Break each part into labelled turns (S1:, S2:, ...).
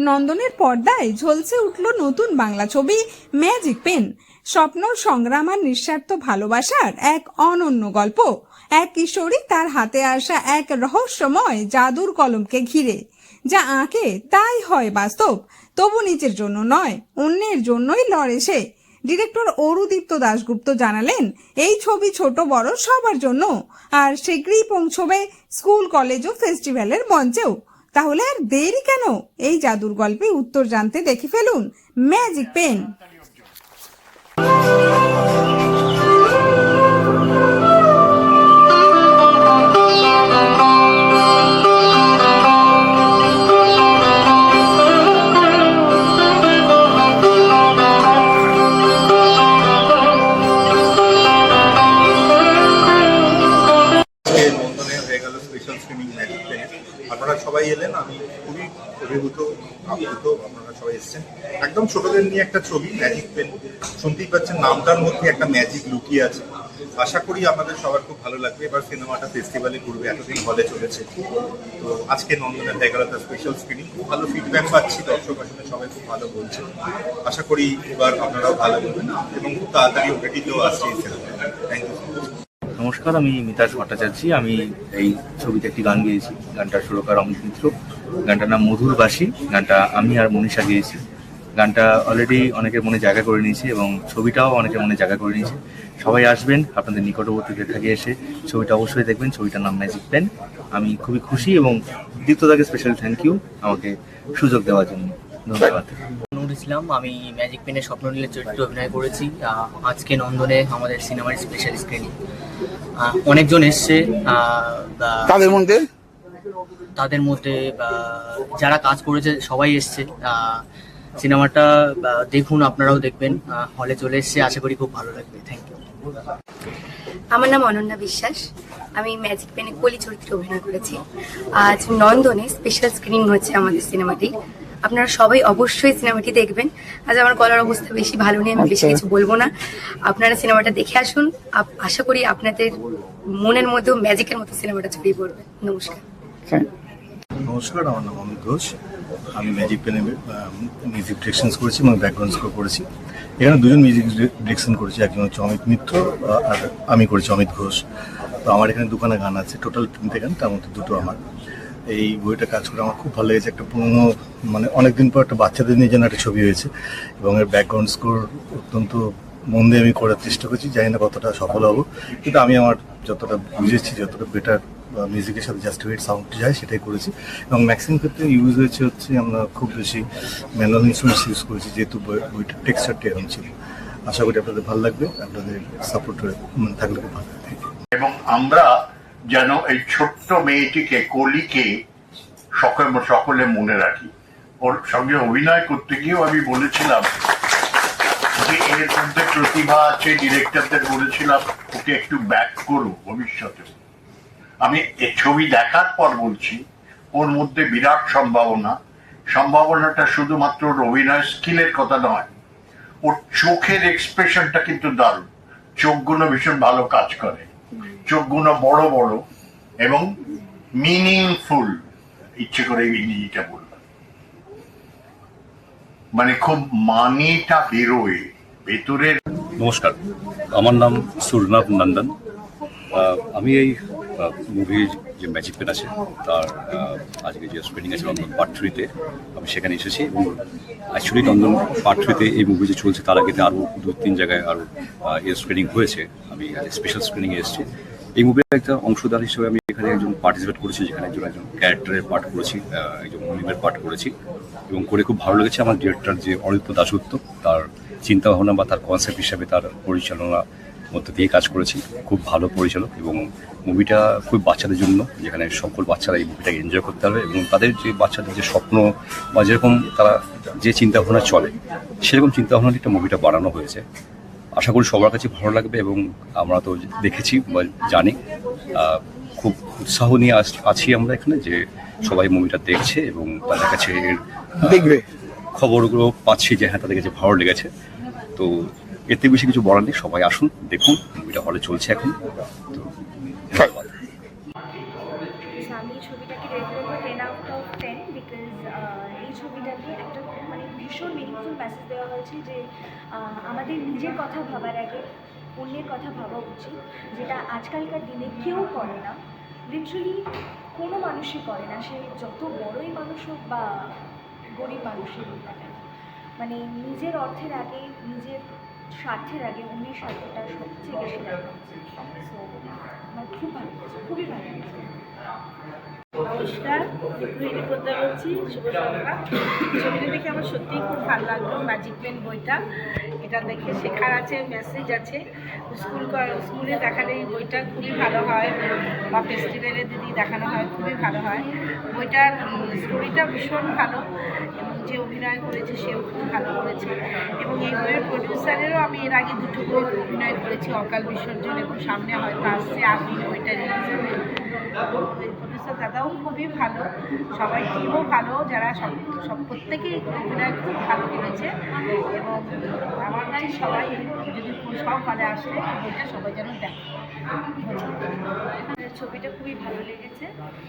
S1: নন্দনের পর্দায় ঝলসে উঠল নতুন বাংলা ছবি ম্যাজিক পেন। স্বপ্ন, সংগ্রাম আর নিঃস্বার্থ ভালোবাসার এক অনন্য গল্প। এক কিশোরী তার হাতে আসা এক রহস্যময় জাদুর কলমকে ঘিরে, যা আঁকে তাই হয় বাস্তব। তবু নিজের জন্য নয়, অন্যের জন্যই লড়ে সে। ডিরেক্টর অরুদীপ্ত দাশগুপ্ত জানালেন, এই ছবি ছোট বড় সবার জন্য, আর শীঘ্রই পৌঁছবে স্কুল, কলেজ ও ফেস্টিভ্যালের মঞ্চেও। তাহলে আর দেরি কেন? এই জাদুর গল্পে উত্তর জানতে দেখে ফেলুন ম্যাজিক পেন।
S2: আপনারা সবাই এলেন, আমি খুবই অভিভূত, আপ্লুত। আপনারা সবাই এসেছেন। একদম ছোটদের নিয়ে একটা ছবি ম্যাজিক পেন। শুনতেই পাচ্ছেন নামটার মধ্যে একটা ম্যাজিক লুকিয়ে আছে। আশা করি আপনাদের সবার খুব ভালো লাগবে। এবার সিনেমাটা ফেস্টিভ্যালে ঘুরবে, এতদিন হলে চলেছে। তো আজকে নন্দনের 11টা স্পেশাল স্ক্রিনিং, খুব ভালো ফিডব্যাক পাচ্ছি, দর্শক আসলে সবাই খুব ভালো বলছে। আশা করি এবার আপনারাও ভালো বলবেন এবং খুব তাড়াতাড়ি ওটিটিতেও আসছে এই cinema. Thank you so much.
S3: নমস্কার, আমি মিতাশ ভট্টাচার্য। আমি এই ছবিতে একটি গান গেয়েছি। গানটার সুরকার অমিত মিত্র। গানটার নাম মধুর বাসী। গানটা আমি আর মনীষা গেয়েছি। গানটা অলরেডি অনেকের মনে জায়গা করে নিয়েছে এবং ছবিটাও অনেকের মনে জায়গা করে নিয়েছে। সবাই আসবেন, আপনাদের নিকটবর্তী থেকে এসে ছবিটা অবশ্যই দেখবেন। ছবিটার নাম ম্যাজিক পেন। আমি খুবই খুশি এবং দীপ্তদাকে স্পেশাল থ্যাংক ইউ আমাকে সুযোগ দেওয়ার জন্য। ধন্যবাদ।
S4: নুর ইসলাম। আমি ম্যাজিক পেনের স্বপ্ননীলের চরিত্রে অভিনয় করেছি। আজকে নন্দনে আমাদের সিনেমার স্পেশাল স্ক্রিনিং। অনেকজন এসছে। তাদের মধ্যে যারা কাজ করেছে সবাই এসছে। সিনেমাটা দেখুন, আপনারাও দেখবেন। হলে চলে এসছে, আশা করি খুব ভালো লাগবে। Thank you.
S5: আমার নাম অনন্যা বিশ্বাস। আমি ম্যাজিক পেনে কলি চরিত্রে অভিনয় করেছি। আজ নন্দনে স্পেশাল স্ক্রিনিং হচ্ছে আমাদের সিনেমাটি। আপনারা সবাই অবশ্যই সিনেমাটি দেখবেন। আজ আমার গলার অবস্থা বেশি ভালো নেই, আমি বেশি কিছু বলবো না। আপনারা সিনেমাটা দেখে আসুন। আশা করি আপনাদের মনের মধ্যেও ম্যাজিকের মতো সিনেমাটা ছড়িয়ে পড়বে। নমস্কার।
S2: নমস্কার, আমার নাম অমিত ঘোষ। আমি ম্যাজিক পেনে মিউজিক ডিরেকশন করেছি এবং ব্যাকগ্রাউন্ড স্কোর করেছি। এখানে দুজন মিউজিক ডিরেকশন করেছি, একজন হচ্ছে অমিত মিত্র আর আমি করেছি অমিত ঘোষ। তো আমার এখানে দুখানা গান আছে, টোটাল 3টে গান, তার মধ্যে 2টো আমার। এই বইটা কাজ করে আমার খুব ভালো লেগেছে। একটা পুরোনো, মানে অনেকদিন পর একটা বাচ্চাদের নিয়ে যেন একটা ছবি হয়েছে এবং এর ব্যাকগ্রাউন্ড স্কোর অত্যন্ত মন দিয়ে আমি করার চেষ্টা করছি। জানি না কতটা সফল হব, কিন্তু আমি আমার যতটা বুঝেছি, যতটা বেটার মিউজিকের সাথে জাস্টিফাইড সাউন্ড যায় সেটাই করেছি। এবং ম্যাক্সিমাম ক্ষেত্রে ইউজ হচ্ছে আমরা খুব বেশি ম্যানুয়াল ইনস্ট্রুমেন্টস ইউজ করেছি, যেহেতু বইটার টেক্সচারটা এরকম ছিল। আশা করি আপনাদের ভালো লাগবে, আপনাদের সাপোর্ট থাকলে খুব ভালো লাগবে।
S6: এবং আমরা যেন এই ছোট্ট মেয়েটিকে, কলিকে সকলে মনে রাখি। ওর সঙ্গে অভিনয় করতে গিয়েও আমি বলেছিলাম যে এর মধ্যে প্রতিভা আছে, ডিরেক্টরদের বলেছিলাম ওকে একটু ব্যাক করো ভবিষ্যতে। আমি এই ছবি দেখার পর বলছি ওর মধ্যে বিরাট সম্ভাবনাটা শুধুমাত্র ওর অভিনয় স্কিলের কথা নয়, ওর চোখের এক্সপ্রেশনটা কিন্তু দারুণ। চোখগুলো ভীষণ ভালো কাজ করে, চোখগুলো বড় বড় এবং মিনিংফুল। ইচ্ছে করে ইংরেজিটা বললাম, মানে খুব মানেটা বেরোয় ভেতরের।
S7: নমস্কার, আমার নাম সুরনাথ নন্দন। আমি এই মুভির যে ম্যাজিক পেন আছে তার আজকে যে স্ক্রিনিং আছে নন্দন পার্ট 3-তে, আমি সেখানে এসেছি। এবং অ্যাকচুয়ালি নন্দন পার্ট 3-তে এই মুভি যে চলছে তার আগেতে আরও 2-3 জায়গায় আরও এর স্ক্রিনিং হয়েছে। আমি স্পেশাল স্ক্রিনিংয়ে এসেছি। এই মুভির একটা অংশদার হিসেবে আমি এখানে একজন পার্টিসিপেট করেছি, যেখানে একজন ক্যারেক্টারের পার্ট করেছি, একজন মনিমের পার্ট করেছি এবং করে খুব ভালো লেগেছে। আমার ডিরেক্টর যে অরুদীপ্ত দাশগুপ্ত, তার চিন্তাভাবনা বা তার কনসেপ্ট হিসাবে তার পরিচালনা মধ্যে দিয়ে কাজ করেছি। খুব ভালো পরিচালক এবং মুভিটা খুব বাচ্চাদের জন্য, যেখানে সকল বাচ্চারা এই মুভিটাকে এনজয় করতে পারবে এবং তাদের যে বাচ্চাদের যে স্বপ্ন বা যেরকম তারা যে চিন্তাভাবনা চলে সেরকম চিন্তাভাবনাটি একটা মুভিটা বানানো হয়েছে। আশা করি সবার কাছে ভালো লাগবে এবং আমরা তো দেখেছি বা জানি, খুব উৎসাহ নিয়ে আছি আমরা এখানে যে সবাই মুভিটা দেখছে এবং তাদের কাছে দেখবে খবরগুলো পাচ্ছি যে হ্যাঁ তাদের কাছে ভালো লেগেছে। তো এতে বেশি কিছু বলার নেই, সবাই আসুন দেখুন, মুভিটা হলে চলছে এখন। তো ধন্যবাদ।
S8: আমি ছবিটাকে রেট করবো 10 out of 10 বিকজ এই ছবিটাতে একটা মানে ভীষণ মিনিংফুল মেসেজ দেওয়া হয়েছে যে আমাদের নিজের কথা ভাবার আগে অন্যের কথা ভাবা উচিত, যেটা আজকালকার দিনে কেউ করে না, লিটারালি কোনো মানুষই করে না, সে যত বড়ই মানুষ হোক বা গরিব মানুষই হোক না কেন। মানে নিজের অর্থের আগে, নিজের স্বার্থের আগে অন্যের স্বার্থটা সবচেয়ে বেশি দেখা উচিত। সো আমার খুব ভালো লেগেছে, খুবই ভালো লেগেছে।
S9: নমস্কার, রোহিণী পোদ্দার বলছি। শুভ সন্ধ্যা। ছবিটা দেখে আমার সত্যিই খুব ভালো লাগলো। ম্যাজিক পেন বইটা, এটা দেখে শেখার আছে, মেসেজ আছে। স্কুলে দেখালে এই বইটা খুবই ভালো হয়, বা ফেস্টিভ্যালে যদি দেখানো হয় খুবই ভালো হয়। বইটার স্টোরিটা ভীষণ ভালো, এবং যে অভিনয় করেছে সেও খুব ভালো করেছে। এবং এই বইয়ের প্রডিউসারেরও আমি এর আগে দুটো বই অভিনয় করেছি, অকাল বিসর্জন এবং সামনে হয়তো আসছে আপনি বইটা রিলিজ হবে। প্রডিউসার দাদাও খুবই ভালো, সবাই টিমও ভালো, যারা সব প্রত্যেকেই অভিনয় খুব ভালো করেছে। এবং আমার কাছে সবাই যদি সব হলে আসলে বইটা সবাই যেন দেখে।
S8: ছবিটা খুবই ভালো লেগেছে,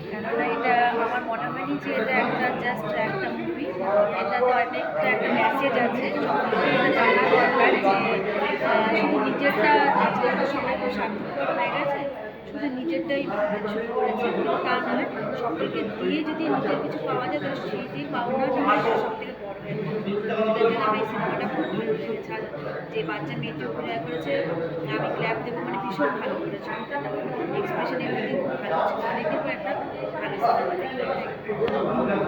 S8: কেননা এটা আমার মনে হয়নি যে এটা একটা জাস্ট একটা মুভি, এটাতে অনেকটা একটা মেসেজ আছে। সকলকে এটা জানা দরকার যে শুধু নিজেরটা, আজকালকার সময় খুব স্বার্থপর হয়ে গেছে, শুধু নিজেরটাই ভাবতে শুরু করেছে, তা নয় সকলকে দিয়ে যদি নিজের কিছু পাওয়া যায় তাহলে সেইটাই পাওনাটা সব থেকে বড় হয়ে যায়। এটার জন্য আমার এই সিনেমাটা খুব ভালো লেগেছে। আর যে বাচ্চা মেয়েটি অভিনয় করেছে, আমি ক্ল্যাপ দেবো, মানে ভীষণ ভালো করেছে, এক্সপ্রেশন এমনিতেই খুব ভালো ছিল, অনেকদিন পর একটা ভালো সিনেমা দেখলাম।